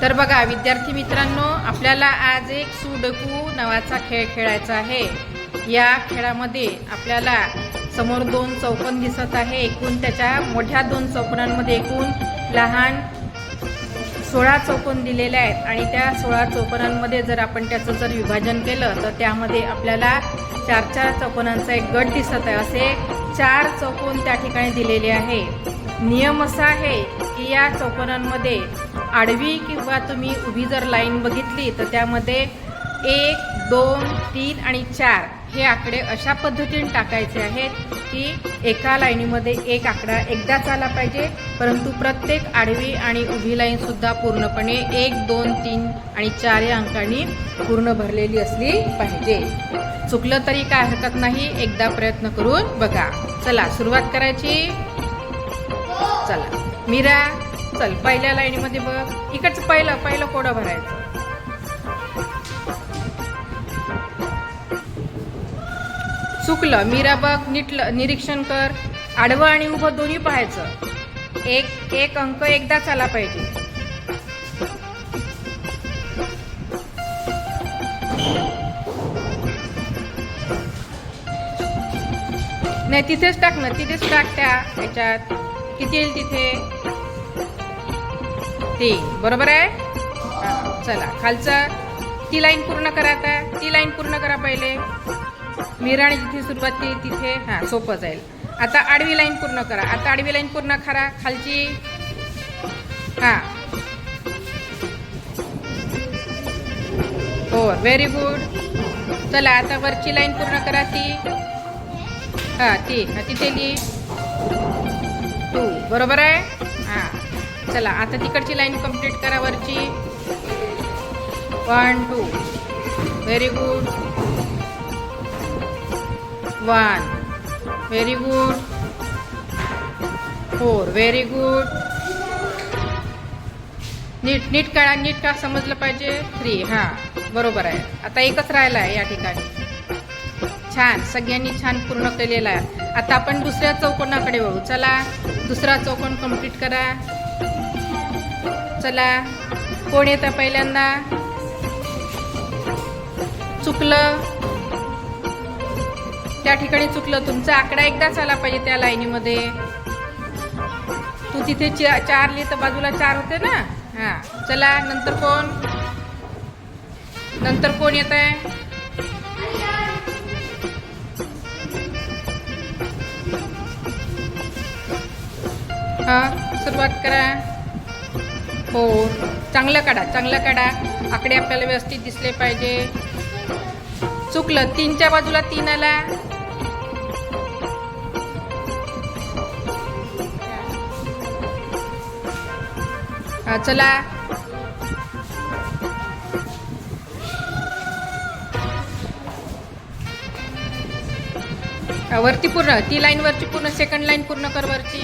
तर बघा विद्यार्थी मित्रांनो, आपल्याला आज एक सुडोकू नावाचा खेळ खेळायचा आहे। या खेळामध्ये आपल्याला समोर दोन चौकोन दिसत आहे। एकूण त्याच्या मोठ्या दोन चौकोनांमध्ये एकूण लहान 16 चौकोन दिलेले आहेत आणि त्या 16 चौकोनांमध्ये जर आपण त्याचं जर विभाजन केलं तर त्यामध्ये आपल्याला 4-4 चौकोनांचा एक गट दिसत आहे। असे 4 चौकोन त्या ठिकाणी दिलेले आहे। नियम असा आहे की या चौकोनांमध्ये आडवी किंवा तुम्ही उभी जर लाईन बघितली तर त्यामध्ये 1, 2, 3 आणि 4 हे आकडे अशा पद्धतीने टाकायचे आहेत की एका लाईनीमध्ये एक आकडा एकदाच आला पाहिजे, परंतु प्रत्येक आडवी आणि उभी लाईन सुद्धा पूर्णपणे 1, 2, 3 आणि 4 या अंकांनी पूर्ण भरलेली असली पाहिजे। चुकलं तरी काय हरकत नाही, एकदा प्रयत्न करून बघा। चला सुरुवात करायची। चला मीरा, चल पहिल्या लाईनीमध्ये बघ, इकडचं पहिलं कोडं भरायचं। चुकलं, मीरा बघ, नीट निरीक्षण कर, आडवं आणि उभं दोन्ही पाहायचं। एक अंक एकदाच आला पाहिजे। नाही तिथेच टाक ना, तिथेच टाक त्या ह्याच्यात। किती येईल तिथे? 3 बरोबर आहे। चला खालचं ती लाईन पूर्ण करा। आता ती लाईन पूर्ण करा पहिले। मीराने जिथे सुरुवात केली तिथे सोपं जाईल। आता आडवी लाईन पूर्ण करा। आता आडवी लाईन पूर्ण करा खालची। हो व्हेरी गुड। चला आता वरची लाईन पूर्ण करा ती। तिथे लिही 2 बरोबर आहे। चला आता तिकडची लाईन कंप्लीट करा वरची। 1, 2 very good. 1 very good. 4 very good. नीट का समजलं पाहिजे। 3 बरोबर आहे। आता एकच राहिला आहे या ठिकाणी। छान, सगळ्यांनी छान पूर्ण केलेला आहे। आता आपण दुसऱ्या चौकोनाकडे वळू। चला दुसरा चौकोन कंप्लीट करा। चला कोण येतं पहिल्यांदा? चुकलं, त्या ठिकाणी चुकलं। तुमचा आकडा एकदाच आला पाहिजे त्या लाईनीमध्ये। तू तिथे 4 लिहित बाजूला 4 होते ना। चला नंतर कोण येत आहे? सुरुवात करा। हो चांगलं काढा। आकडे आपल्याला व्यवस्थित दिसले पाहिजे। चुकलं, 3च्या बाजूला 3 आला। चला वरती पूर्ण ती लाईन वरची पूर्ण सेकंड लाईन पूर्ण कर वरची।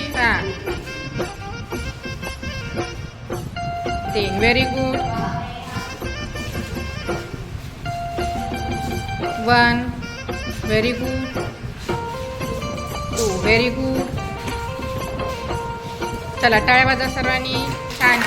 3 very good. 1 very good. 2 very good. चला टाळ्या वाजवा सर्वांनी। छान।